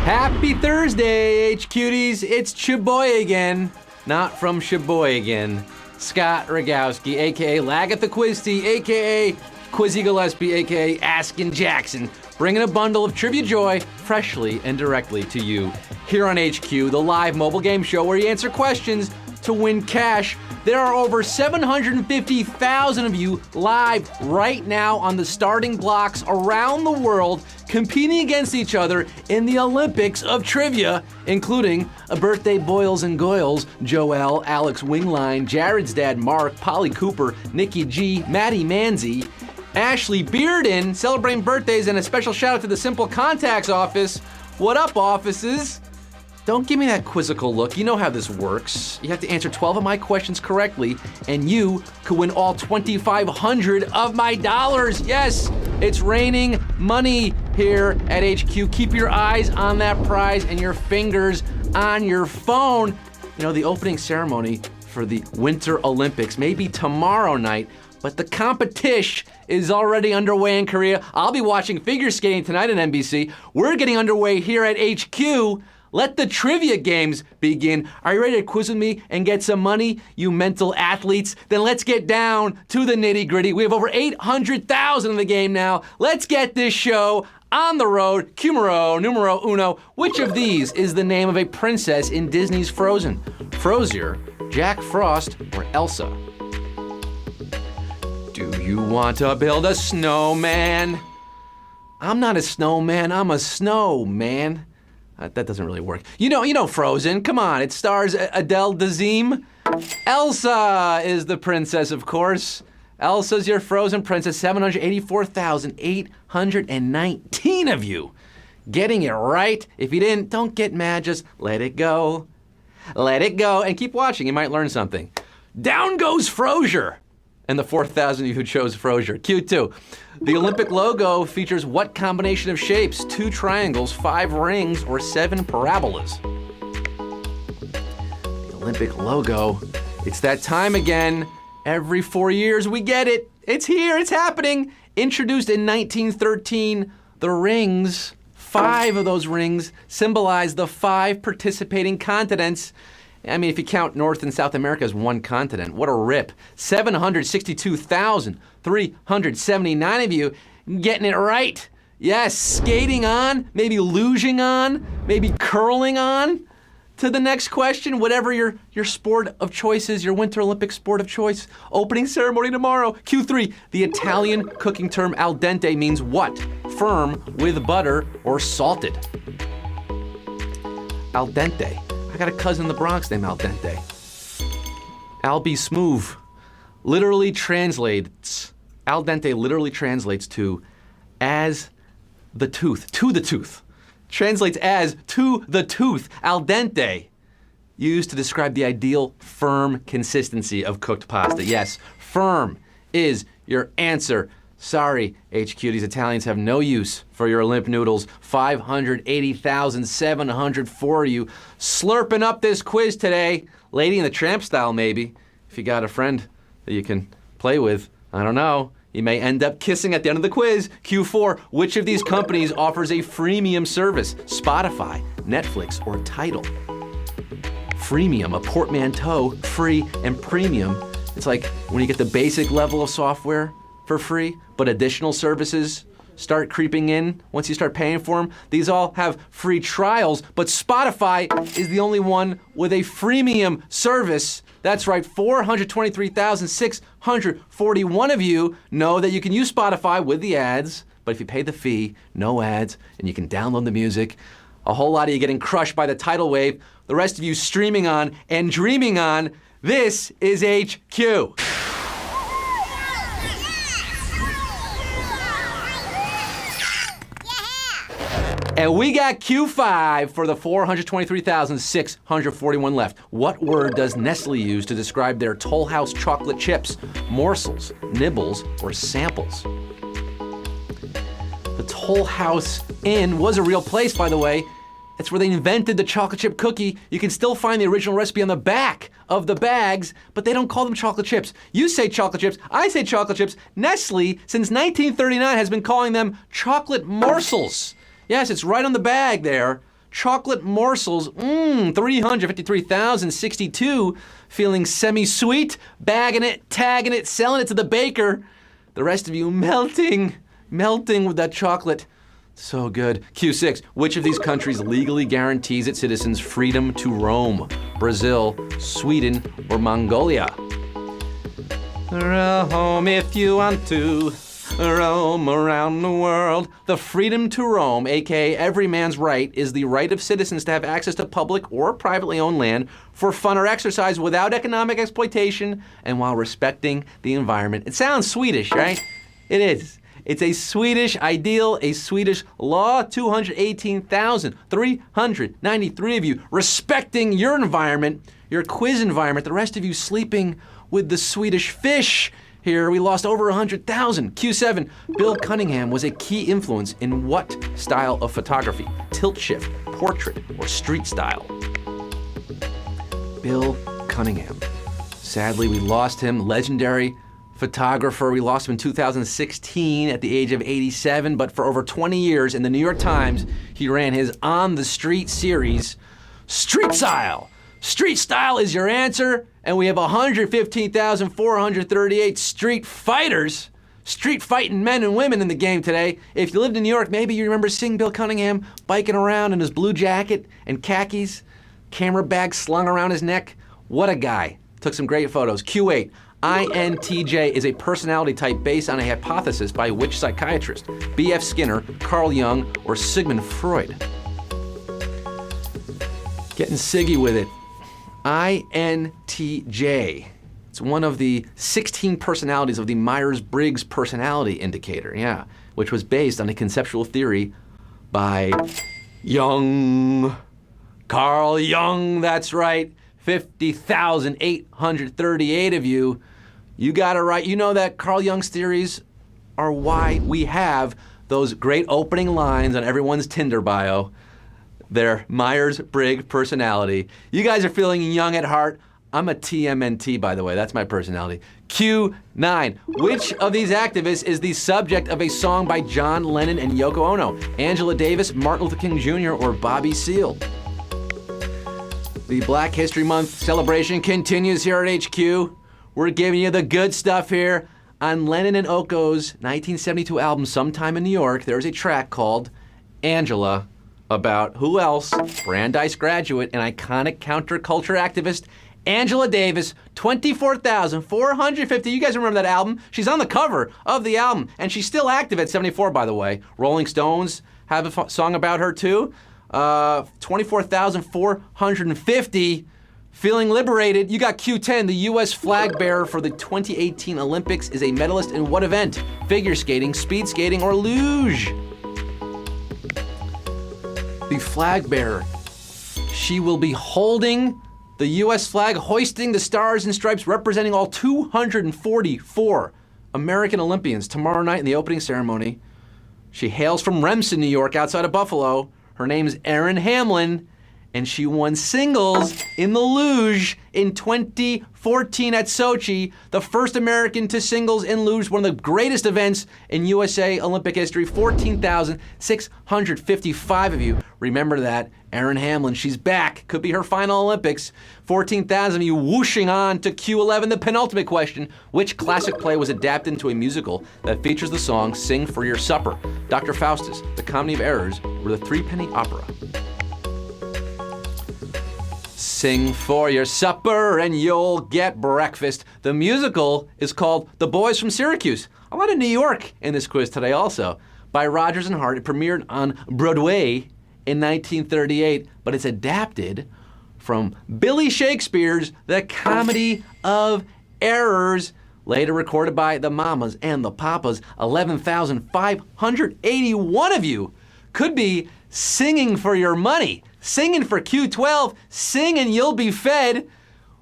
Happy Thursday, H-Cuties. It's Chaboy again. Not from Sheboygan. Scott Rogowski, a.k.a. Lagatha Quizty, a.k.a. Quizzy Gillespie, a.k.a. Askin Jackson, bringing a bundle of trivia joy freshly and directly to you. Here on HQ, the live mobile game show where you answer questions to win cash. There are over 750,000 of you live right now on the starting blocks around the world, competing against each other in the Olympics of trivia, including a birthday Boyles and Goyles, Joel, Alex Wingline, Jared's dad Mark, Polly Cooper, Nikki G, Maddie Manzi, Ashley Bearden, celebrating birthdays, and a special shout out to the Simple Contacts office. What up, offices? Don't give me that quizzical look. You know how this works. You have to answer 12 of my questions correctly, and you could win all 2,500 of my dollars. Yes, it's raining money here at HQ. Keep your eyes on that prize and your fingers on your phone. You know, the opening ceremony for the Winter Olympics may be tomorrow night, but the competition is already underway in Korea. I'll be watching figure skating tonight on NBC. We're getting underway here at HQ. Let the trivia games begin. Are you ready to quiz with me and get some money, you mental athletes? Then let's get down to the nitty-gritty. We have over 800,000 in the game now. Let's get this show on the road. Numero uno. Which of these is the name of a princess in Disney's Frozen? Frosier, Jack Frost, or Elsa? Do you want to build a snowman? I'm not a snowman, I'm a snowman. That doesn't really work. You know Frozen. Come on, it stars Adele Dazeem. Elsa is the princess, of course. Elsa's your Frozen princess. 784,819 of you getting it right. If you didn't, don't get mad. Just let it go. Let it go and keep watching. You might learn something. Down goes Frosier. And the 4,000 of you who chose Frosier. Q2. The Olympic logo features what combination of shapes? 2 triangles, 5 rings, or 7 parabolas? The Olympic logo. It's that time again. Every 4 years we get it. It's here, it's happening. Introduced in 1913, the rings, 5 of those rings symbolize the 5 participating continents. I mean, if you count North and South America as one continent, what a rip. 762,379 of you getting it right. Yes, skating on, maybe luging on, maybe curling on. To the next question, whatever your sport of choice is, your Winter Olympic sport of choice. Opening ceremony tomorrow. Q3, the Italian cooking term al dente means what? Firm, with butter, or salted? Al dente. I got a cousin in the Bronx named Al Dente. Al be smooth. Literally translates, Al dente literally translates to as the tooth, to the tooth. Translates as to the tooth. Al dente, used to describe the ideal firm consistency of cooked pasta. Yes, firm is your answer. Sorry, HQ, these Italians have no use for your Olymp noodles. 580,700 for you. Slurping up this quiz today. Lady in the Tramp style, maybe. If you got a friend that you can play with, I don't know. You may end up kissing at the end of the quiz. Q4, which of these companies offers a freemium service? Spotify, Netflix, or Tidal? Freemium, a portmanteau, free and premium. It's like when you get the basic level of software for free, but additional services start creeping in once you start paying for them. These all have free trials, but Spotify is the only one with a freemium service. That's right, 423,641 of you know that you can use Spotify with the ads, but if you pay the fee, no ads, and you can download the music. A whole lot of you getting crushed by the tidal wave. The rest of you streaming on and dreaming on. This is HQ. And we got Q5 for the 423,641 left. What word does Nestle use to describe their Toll House chocolate chips? Morsels, nibbles, or samples? The Toll House Inn was a real place, by the way. It's where they invented the chocolate chip cookie. You can still find the original recipe on the back of the bags, but they don't call them chocolate chips. You say chocolate chips, I say chocolate chips. Nestle, since 1939, has been calling them chocolate morsels. Yes, it's right on the bag there. chocolate morsels, 353,062, feeling semi-sweet, bagging it, tagging it, selling it to the baker. The rest of you melting with that chocolate. So good. Q6, which of these countries legally guarantees its citizens freedom to roam? Brazil, Sweden, or Mongolia? Roam if you want to. Roam around the world. The freedom to roam, aka every man's right, is the right of citizens to have access to public or privately owned land for fun or exercise without economic exploitation and while respecting the environment. It sounds Swedish, right? It is. It's a Swedish ideal, a Swedish law. 218,393 of you respecting your environment, your quiz environment. The rest of you sleeping with the Swedish fish. Here, we lost over 100,000. Q7, Bill Cunningham was a key influence in what style of photography? Tilt shift, portrait, or street style? Bill Cunningham. Sadly, we lost him. Legendary photographer. We lost him in 2016 at the age of 87, but for over 20 years in the New York Times, he ran his On the Street series, Street Style. Street style is your answer, and we have 115,438 street fighters, street fighting men and women in the game today. If you lived in New York, maybe you remember seeing Bill Cunningham biking around in his blue jacket and khakis, camera bag slung around his neck. What a guy. Took some great photos. Q8, INTJ is a personality type based on a hypothesis by which psychiatrist? B.F. Skinner, Carl Jung, or Sigmund Freud? Getting siggy with it. INTJ. It's one of the 16 personalities of the Myers-Briggs personality indicator, yeah, which was based on a conceptual theory by Jung. Carl Jung, that's right. 50,838 of you. You got it right. You know that Carl Jung's theories are why we have those great opening lines on everyone's Tinder bio. Their Myers-Briggs personality. You guys are feeling young at heart. I'm a TMNT, by the way. That's my personality. Q9. Which of these activists is the subject of a song by John Lennon and Yoko Ono? Angela Davis, Martin Luther King Jr., or Bobby Seale? The Black History Month celebration continues here at HQ. We're giving you the good stuff here. On Lennon and Yoko's 1972 album, Sometime in New York, there's a track called Angela, about who else? Brandeis graduate and iconic counterculture activist Angela Davis, 24,450. You guys remember that album? She's on the cover of the album, and she's still active at 74, by the way. Rolling Stones have a song about her, too. 24,450. Feeling liberated. You got Q10. The U.S. flag bearer for the 2018 Olympics is a medalist in what event? Figure skating, speed skating, or luge? The flag bearer. She will be holding the U.S. flag, hoisting the stars and stripes representing all 244 American Olympians tomorrow night in the opening ceremony. She hails from Remsen, New York, outside of Buffalo. Her name is Erin Hamlin, and she won singles in the luge in 2014 at Sochi, the first American to singles in luge, one of the greatest events in USA Olympic history. 14,655 of you remember that. Erin Hamlin, she's back. Could be her final Olympics. 14,000 of you whooshing on to Q11, the penultimate question. Which classic play was adapted into a musical that features the song Sing for Your Supper? Dr. Faustus, The Comedy of Errors, or The Threepenny Opera? Sing for your supper and you'll get breakfast. The musical is called The Boys from Syracuse. A lot of New York in this quiz today also. By Rodgers and Hart, it premiered on Broadway in 1938, but it's adapted from Billy Shakespeare's The Comedy of Errors, later recorded by the Mamas and the Papas. 11,581 of you could be singing for your money. Singing for Q12, sing and you'll be fed.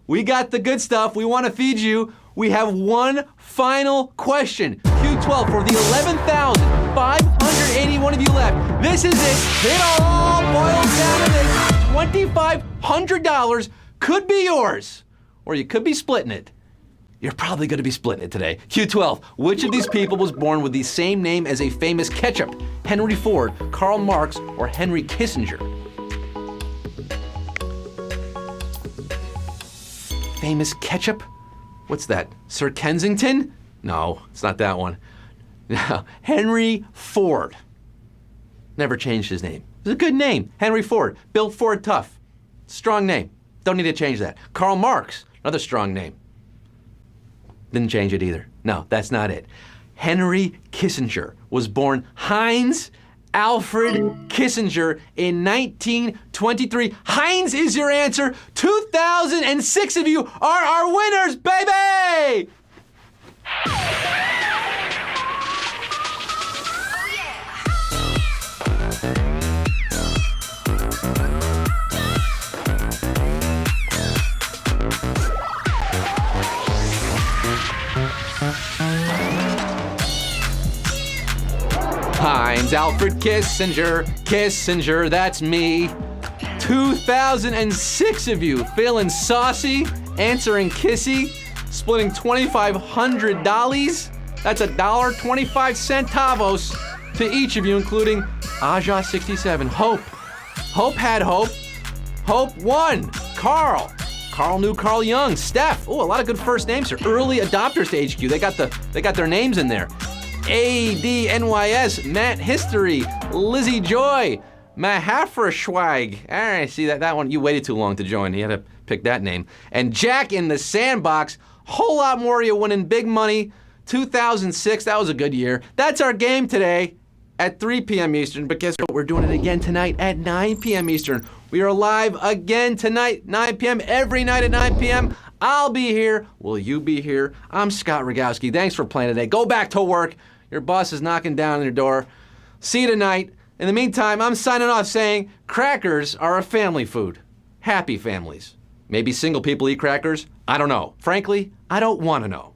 We got the good stuff. We want to feed you. We have one final question. Q12 for the 11,581 of you left. This is it. It all boils down to this. $2,500 could be yours, or you could be splitting it. You're probably going to be splitting it today. Q12, which of these people was born with the same name as a famous ketchup? Henry Ford, Karl Marx, or Henry Kissinger? famous ketchup? What's that? Sir Kensington? No, it's not that one. No, Henry Ford. Never changed his name. It's a good name, Henry Ford. Built Ford tough. Strong name. Don't need to change that. Karl Marx, another strong name. Didn't change it either. No, that's not it. Henry Kissinger was born Heinz Alfred Kissinger in 1923. Heinz is your answer. 2006 of you are our winners, baby! Heinz Alfred Kissinger, that's me. 2006 of you feeling saucy, answering kissy, splitting $2,500. That's $1.25 centavos to each of you, including Aja67. Hope had hope. Hope won. Carl knew Carl Young. Steph. Oh, a lot of good first names here. Early adopters to HQ. They got their names in there. ADNYS, Matt History, Lizzie Joy, Mahafraschweig. All right, see that one, you waited too long to join. You had to pick that name. And Jack in the Sandbox, whole lot more of you winning big money. 2006, that was a good year. That's our game today at 3 p.m. Eastern, but guess what? We're doing it again tonight at 9 p.m. Eastern. We are live again tonight, 9 p.m., every night at 9 p.m. I'll be here. Will you be here? I'm Scott Rogowski. Thanks for playing today. Go back to work. Your boss is knocking down on your door. See you tonight. In the meantime, I'm signing off saying crackers are a family food. Happy families. Maybe single people eat crackers. I don't know. Frankly, I don't want to know.